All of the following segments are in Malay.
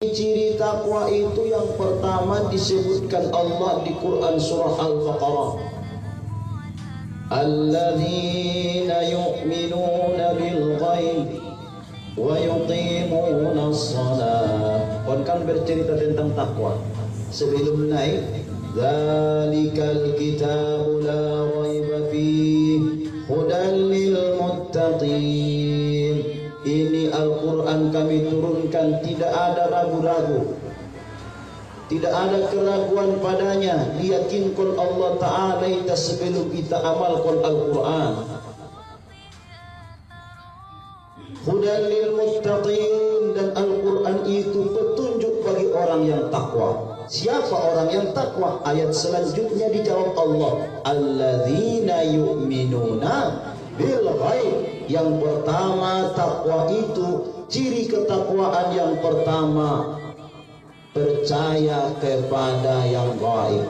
Ciri takwa itu yang pertama disebutkan Allah di Quran surah Al-Baqarah. Alladzina yu'minuna bil ghaib wa yuqimuna shalah. Kan bercerita tentang takwa. Sebelum naik, dzalikal kitabu la raiba fihi hudan lil muttaqin. Ini Al-Quran kami turunkan, tidak ada ragu-ragu, tidak ada keraguan padanya. Diyakinkan Allah Ta'ala kita sebelum kita amalkan Al-Quran. Hudan lil muttaqin, dan Al-Quran itu petunjuk bagi orang yang takwa. Siapa orang yang takwa? Ayat selanjutnya dijawab Allah, alladzina yu'minuna bil ghaib. Yang pertama takwa itu, ciri ketakwaan yang pertama, percaya kepada yang gaib.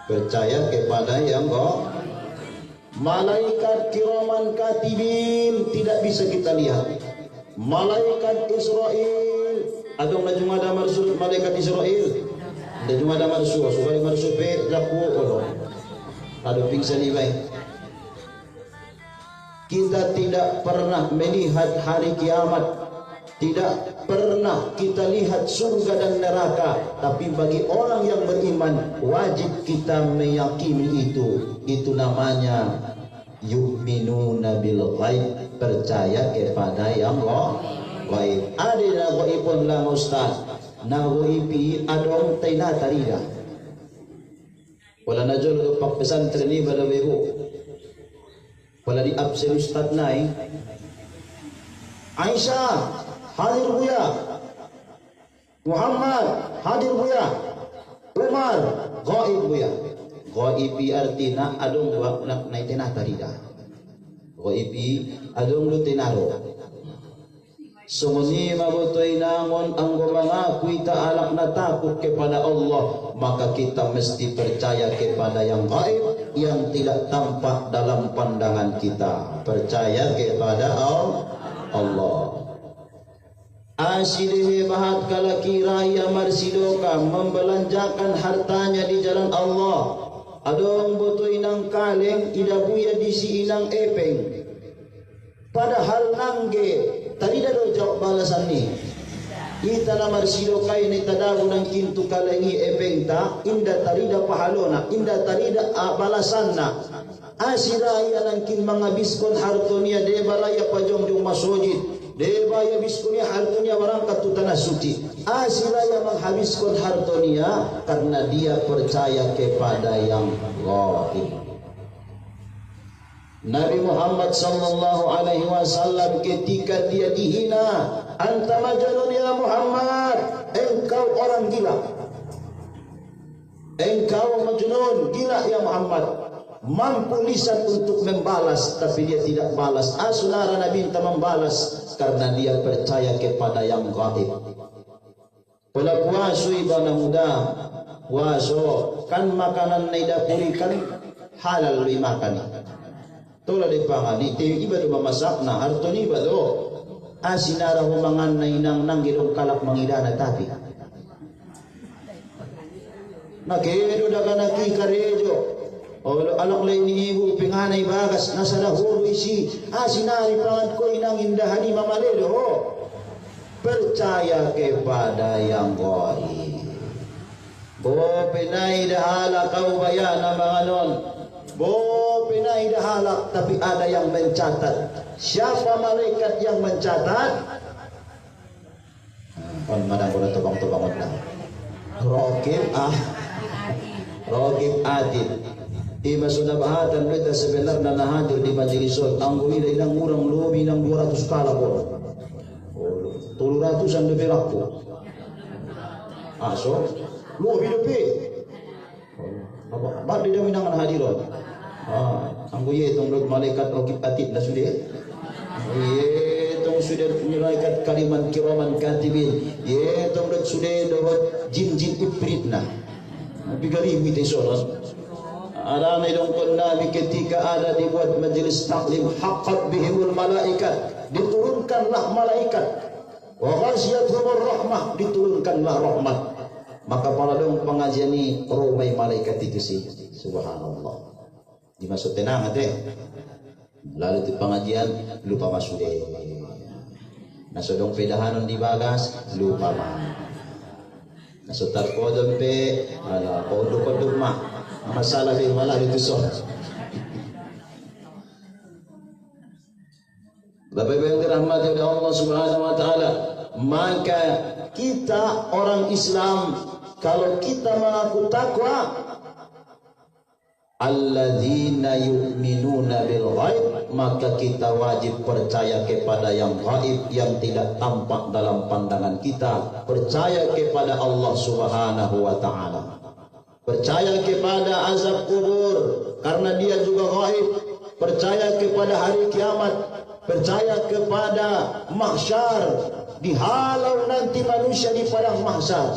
Percaya kepada yang gaib. Malaikat kiraman katibin tidak bisa kita lihat. Malaikat Israel, adong na jumada marsul malaikat Israel. Da jumada marsul, subay marsul pe laku olo. Ado pingsan ibay. Kita tidak pernah melihat hari kiamat, tidak pernah kita lihat surga dan neraka. Tapi bagi orang yang beriman, wajib kita meyakini itu. Itu namanya yu'minuna bil ghaib, percaya kepada yang gaib. Ada na gaibun lang ustaz, na gaibi adong taina tarida. Wala najol ko pesantren ni pada ibu. Wala di absen ustaz nai. Aisyah hadir buya, Muhammad hadir buya, Umar gaib buya. Gaibi artina adong wa nak nai tenah tarida. Gaibi adong lu tenaro. Sumuni mabutoy namon ang gumangakui ta'alak na takut kepada Allah, maka kita mesti percaya kepada yang gaib, yang tidak tampak dalam pandangan kita. Percaya kepada Allah. Asyidih bahat kala kiraya marsidoka membelanjakan hartanya di jalan Allah. Adong butoy nang kaleng idabuya di si inang epeng. Padahal nangge tadi dah jawab balasan ni. Ita na marsido kay ni tadago ng kintu kalengi ebengta inda tarida pahalona inda tarida balasan na. Asiraya ng kin mga biskon hartonia de baraya pajong yung masojid. De baya biskonia hartonia barang katutana suci. Asiraya menghabiskon hartonia karena dia percaya kepada yang gaib. Nabi Muhammad sallallahu alaihi wasallam ketika dia dihina, anta majnun ya Muhammad, engkau orang gila. Engkau majnun, gila ya Muhammad. Mampu lisan untuk membalas tapi dia tidak balas. Saudara Nabi tak membalas karena dia percaya kepada yang gaib. Pelaku wasu ibana muda, waso kan makanan na idapuri kan halal lu makan. Tola de pangani te iba do mamasak na harto ni ba do asinara humangan na inang nanggirong kalak mangidana tapi nakedo daga nakikarejo o alak lay ni ibu pinganay bagas nasa lahuro isi asinari pangan ko inang indahani mamaledo percaya kepada yang gaib. Bo pinay dahala kau bayana mga non. Bo pinay dahala tapi ada yang mencatat. Siapa malaikat yang mencatat? Kon manang ko na tubang-tubangot lang. Raqib Atid. Ima sunabahatan kita sebenar na nahadir di majelisol. Ang guwila ilang murang lobi ng 200 kalabor. 300 ang leberak po. So lobi lebi. Ba't di dami nang nahadiron? Ang guye itong malaikat Raqib Atid na sudah. Itong sudah malaikat kaliman kiraman katibin. Itong sudah dapat jin-jin ibrit na. Bigari wite sonon. Ada na idong Nabi ketika ada dibuat majelis taklim haqqat bihimul malaikat. Diturunkanlah malaikat. Wa ghasyiyatuhumur rahmah, diturunkanlah rahmat. Maka pada dong pengajian ini rumai malaikat itu sih. Subhanallah. Dimasuk tenang hati. Lalu di pengajian lupa masuk deh. Nasodong pedahanon di bagas lupa mah. Nasotar kodon pe ala kodok mah. Masalah di malah itu so. Bapak Ibu yang dirahmati oleh Allah Subhanahu wa taala, maka kita orang Islam kalau kita mengaku takwa, alladzina yu'minuna bil ghaib, maka kita wajib percaya kepada yang gaib, yang tidak tampak dalam pandangan kita, percaya kepada Allah Subhanahu wa taala, percaya kepada azab kubur karena dia juga gaib, percaya kepada hari kiamat, percaya kepada mahsyar, dihalau nanti manusia di padang mahsyar.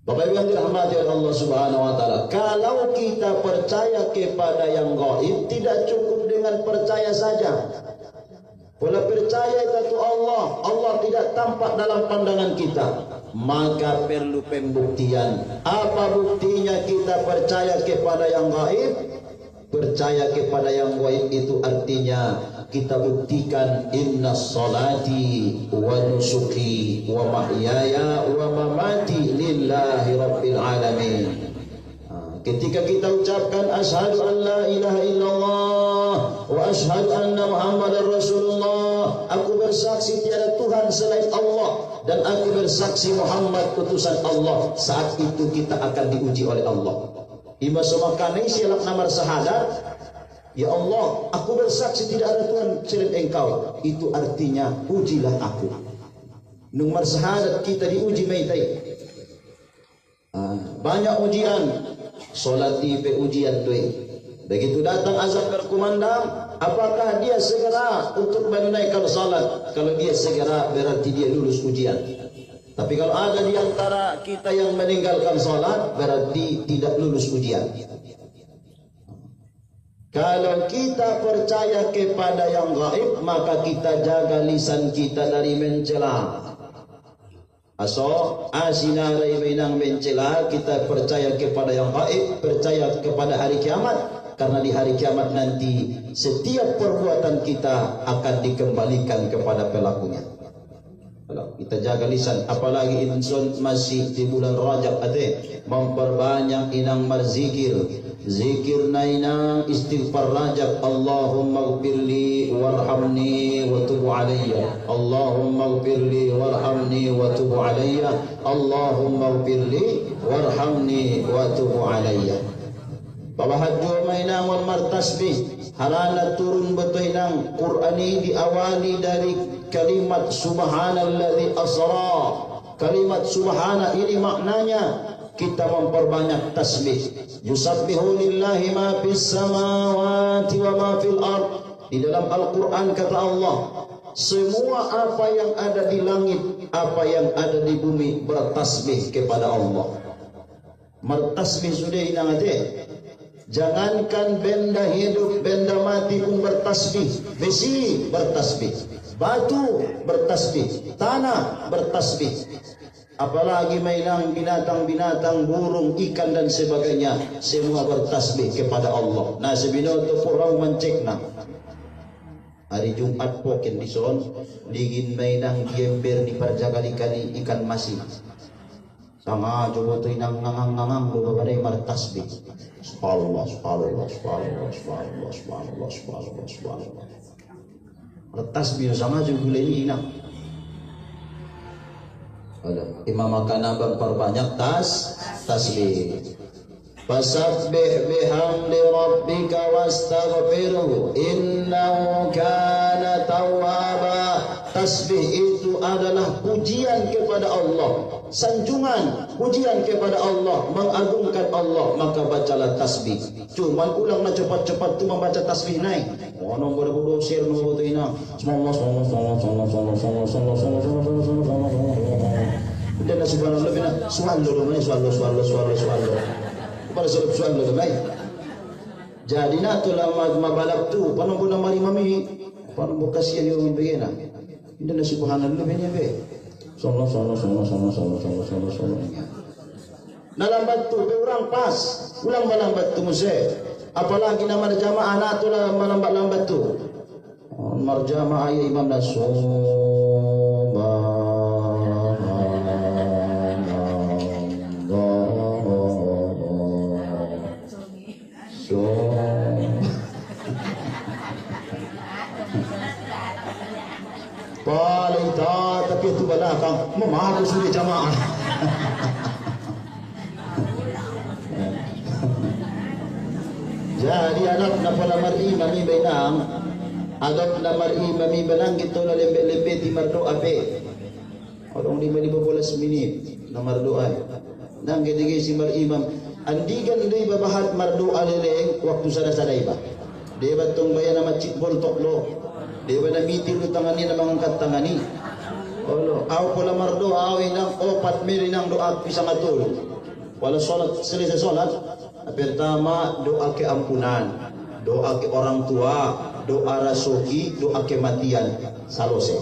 Bapak Ibu yang dirahmati oleh Allah Subhanahu wa taala, kalau kita percaya kepada yang gaib, tidak cukup dengan percaya saja. Bila percaya itu Allah, Allah tidak tampak dalam pandangan kita, maka perlu pembuktian. Apa buktinya kita percaya kepada yang gaib? Percaya kepada yang gaib itu artinya kita buktikan inna salati wa nusuki wa mahyaya wa mamati lillahi rabbil alamin. Ketika kita ucapkan asyhadu an la ilaha illallah wa asyhadu anna muhammadar rasulullah, aku bersaksi tiada Tuhan selain Allah dan aku bersaksi Muhammad utusan Allah, saat itu kita akan diuji oleh Allah. Ima semakan silap namar syahadat, ya Allah, aku bersaksi tidak ada Tuhan selain Engkau. Itu artinya ujilah aku. Nomor syahadat kita diuji maitai. Banyak ujian, solat tipe ujian tuh. Begitu datang azab berkumandang, apakah dia segera untuk menunaikan salat? Kalau dia segera berarti dia lulus ujian. Tapi kalau ada di antara kita yang meninggalkan salat, berarti tidak lulus ujian. Kalau kita percaya kepada yang gaib, maka kita jaga lisan kita dari mencela. Asinarai benang mencela, kita percaya kepada yang gaib, percaya kepada hari kiamat. Karena di hari kiamat nanti setiap perbuatan kita akan dikembalikan kepada pelakunya. Kita jaga lisan, apalagi insun masih di bulan Rajab ade, memperbanyak inang berzikir, zikir nainang istighfar Rajab. Allahumma ighfirli warhamni wa tub alayya, Allahumma ighfirli warhamni wa tub alayya, Allahumma ighfirli warhamni wa tub alayya. Bahwa hajju mainang wal martasbih harana turun betoinang Qur'ani diawali dari kalimat subhanalladzi asra. Kalimat subhana ini maknanya kita memperbanyak tasbih. Yusabbihu lillahi ma fis samawati wa ma fil ard. Di dalam Al-Qur'an kata Allah, semua apa yang ada di langit, apa yang ada di bumi bertasbih kepada Allah. Bertasbih sudah inang ate. Jangankan benda hidup, benda mati pun bertasbih. Besi bertasbih, batu bertasbih, tanah bertasbih. Apalagi mainang binatang-binatang, burung, ikan dan sebagainya, semua bertasbih kepada Allah. Nah sebinoto kurang mencekna. Hari Jumat poken di son, digin mainang giember di parjagali-kali ikan masih. Sama coba tu inang ngangang-ngangang beberapa martasbih. Subhanallah, subhanallah, subhanallah, subhanallah, subhanallah, subhanallah, subhanallah. Tasbih sama juga ini inang. Imam akan memperbanyak tasbih. Fasabbih bihamdi rabbika wastaghfirhu innahu kana tawwaba. Tasbih itu adalah pujian kepada Allah, sanjungan, pujian kepada Allah, mengagungkan Allah, maka bacalah tasbih. Cuman ulang na cepat-cepat tu membaca tasbih naik. Oh nombor bodoh share nombor tu ina. Subhanallah. Dan subhanallah bina swallow. Pada swallow baik. Jadi na tu lama mabalak tu, paano po na mari mami, paano po kasiyan yung bigyan na. Ini dah subhanallah ini be. Sallallahu. Nah lambat tu orang pas, ulang malambat tu muse. Apalagi nama jamaah anak tu lah malambat tu. Marjamaah ya imam dah paling tak tapi itu belakang memahami sudah jamaah. Jadi anak napala mar'i mami benang adat na mar'i mami benang gitu na lembe-lembe di mardoa be. Orang 15 menit na mardoa. Nang gede si mar'i mam andigan ini babahat mardoa leleng waktu sada-sada iba. Dia batong bayan na masjid boltok lo. Dia ba na mitin lo tangani na mangangkat tangani. Olo, aw pula mardoa aw inang 4 mili nang doa pisang atul. Wala salat selesai salat. Pertama doa keampunan, doa ke orang tua, doa rasuki, doa kematian. Salose.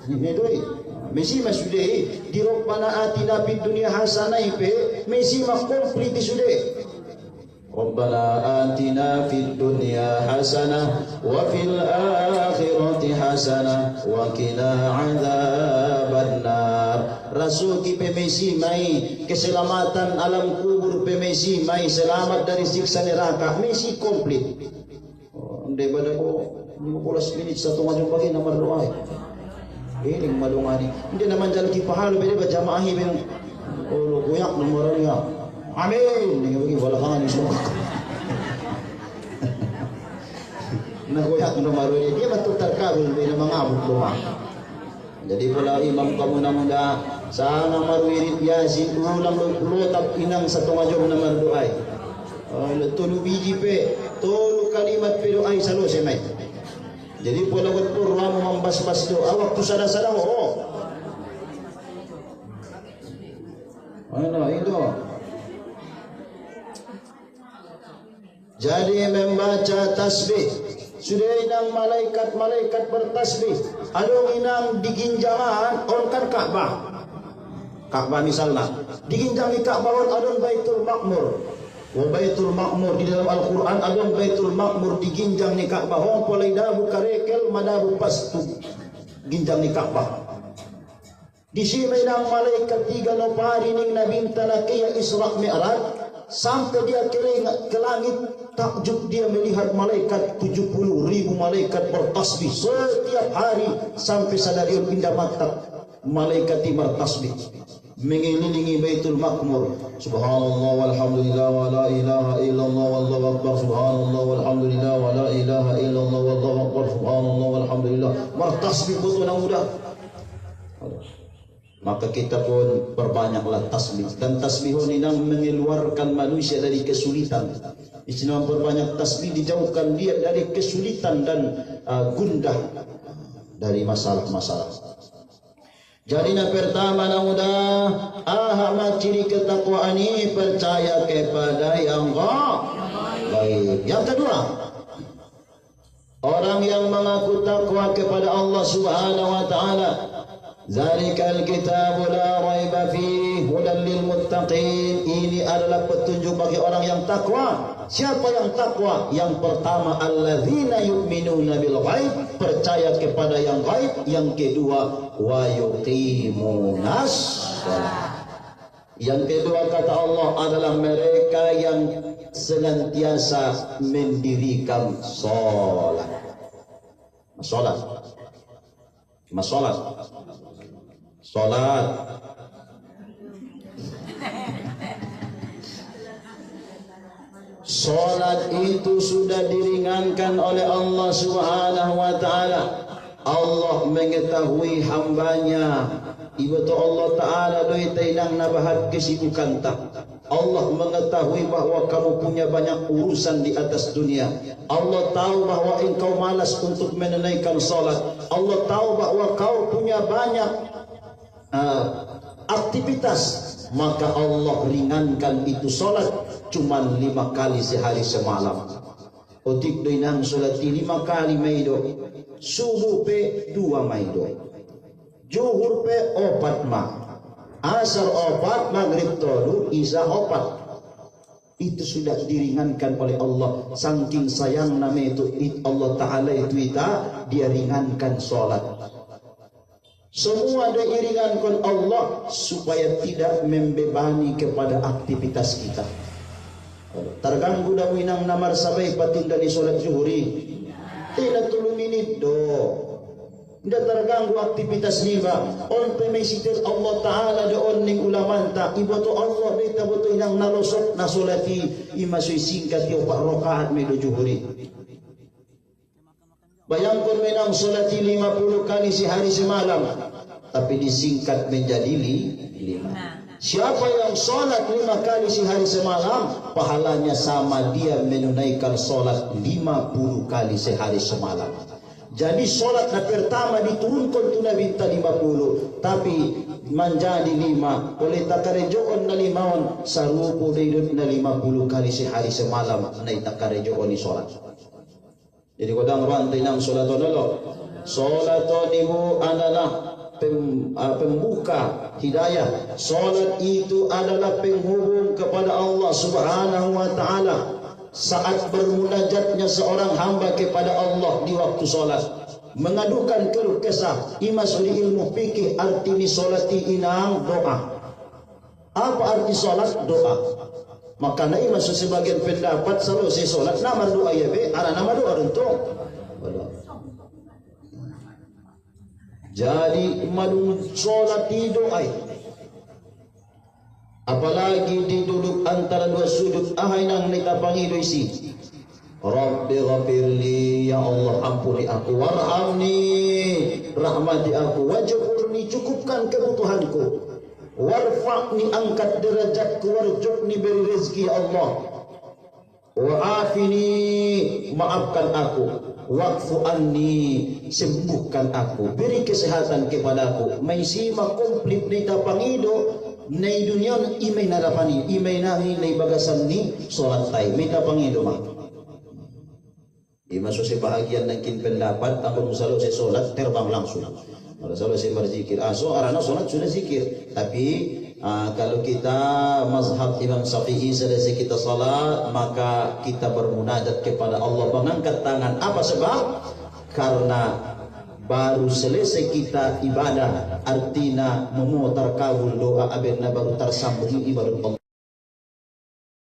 Ini doi. Mesti masudai di Rabbana atina fid dunya hasanah ipe, mesti mak komplit sudah. Rabbana atina fid dunya hasanah wa fil akhirati hasanah wa qina adzabannar. Rasul ki pemesi mai keselamatan alam kubur, pemesi mai selamat dari siksa neraka, mesi komplit. Ande pada ko 15 menit satu ngajung pagi nomor doa. Ini madungani. Inde naman jalan ki pahalo bede ba jamaah ben. Oh goyak nomornya. Amin. Dengan bagi wala kangan semua. Nah goyak nomor ini dia betul terkabul bina mangabuk doa. Jadi pula imam kamu namuda sana marwirid yasin ulang lutab inang satu ngajong na mardoai. Tulu biji pe, tulu kalimat pe doai salo semai. Jadi pula purwa membas-bas doa waktu sada-sada oh. Ano itu? Jadi membaca tasbih sudah inang malaikat bertasbih. Adong inang diginjangan onkan Ka'bah. Ka'bah misalnya diginjang di Ka'bah adong Baitul Ma'mur. Wa Baitul Ma'mur di dalam Al-Qur'an adong Baitul Ma'mur diginjang di Ka'bah. Hong polai dabu karekel madabu pastu ginjang di Ka'bah. Di sini inang malaikat 3 nopari ning nabinta na kaya Isra Mi'raj. Sampai dia ke langit, takjub dia melihat malaikat 70.000 malaikat bertasbih setiap hari sampai sadariun pindah mata malaikat bertasbih mengelilingi Baitul Ma'mur. Subhanallah walhamdulillah wa la ilaha illallah wallahu akbar. Subhanallah walhamdulillah wa la ilaha illallah wallahu akbar. Subhanallah walhamdulillah. Bertasbih betul yang mudah. Maka kita pun perbanyaklah tasbih. Dan tasbih ini mengeluarkan manusia dari kesulitan. Islam perbanyak tasbih dijauhkan dia dari kesulitan dan gundah dari masalah-masalah. Jadi yang pertama namudah ahama ciri ketakwaan ini percaya kepada yang baik. Yang kedua, orang yang mengaku takwa kepada Allah Subhanahu wa taala. Zalikal kitabu la raiba fihi hudan lil muttaqin. Ini adalah petunjuk bagi orang yang takwa. Siapa yang takwa? Yang pertama alladzina yu'minuna bil ghaib, percaya kepada yang gaib. Yang kedua wa yuqimunas shalah. Yang kedua kata Allah adalah mereka yang senantiasa mendirikan salat. Salat. Masalat. Salat. Salat itu sudah diringankan oleh Allah Subhanahu wa taala. Allah mengetahui hambanya. Ibu Allah taala doi tainang nabahat kesibukan tak. Allah mengetahui bahwa kamu punya banyak urusan di atas dunia. Allah tahu bahwa engkau malas untuk menunaikan salat. Allah tahu bahwa kau punya banyak aktivitas, maka Allah ringankan itu salat cuman 5 kali sehari semalam. Otik doinang salat 5 kali maido, subuh pe 2 maido. Juhur pe opat ma, asar opat, maghrib tolu, isya opat. Itu sudah diringankan oleh Allah. Saking sayang nama itu Allah Ta'ala itu dia ringankan sholat. Semua diringankan Allah supaya tidak membebani kepada aktivitas kita. Terganggu dah winang namar sabai patinda di sholat zuhuri. Tidak 3 minit do. Tidak terganggu aktivitas niba. On pemesitir Allah Ta'ala de on ning ulamanta. Ibu tu Allah de tabutu inang nalosok na solati imasui singkat yo pak rokaat medo zuhuri. Bayangkan menang solati 50 kali sehari semalam, tapi disingkat menjadi 5. Siapa yang sholat 5 kali sehari semalam, pahalanya sama dia menunaikan sholat 50 kali sehari semalam. Jadi sholat na pertama diturunkan tu Nabi 50, tapi menjadi 5. Oleh takarejoon na 5 sarupo daidot na 50 kali sehari semalam na itakarejoon ni sholat. Jadi kodang rantai nang solaton dulu. Solaton ibu adalah pembuka hidayah. Solat itu adalah penghubung kepada Allah Subhanahu wa Ta'ala. Saat bermunajatnya seorang hamba kepada Allah di waktu solat, mengadukan keluh kesah, imas di ilmu fikih arti ni solati inang doa. Apa arti solat? Doa. Maka na masuk sebagian pendapat selalu si solat nama doa ya be, ada nama doa untuk. Jadi madu solat di doa. Apalagi diduduk antara dua sudut ahai nang nita pangido isi. Rabbi ghafirli, ya Allah ampuni aku, warhamni, rahmati aku, wajburni, cukupkan kebutuhanku. Warfa'ni, angkat derajatku, warjukni, beri rezeki Allah. Wa'afini, maafkan aku. Wa'fu anni, sembuhkan aku, beri kesehatan kepadaku. May sima komplit ni tapangido na dunia imay narapani, imay nahi na ibagasan ni solat tayo. May tapangido ma. Di masuk si bahagian ng pendapat tanggung musalo si solat terbang langsung. Kalau selalu saya berzikir, so arana solat sudah zikir. Tapi kalau kita mazhab Imam Syafi'i selesai kita salat, maka kita bermunajat kepada Allah, mengangkat tangan. Apa sebab? Karena baru selesai kita ibadah, artinya memutar kabul doa abena baru tersambung ibadah Allah.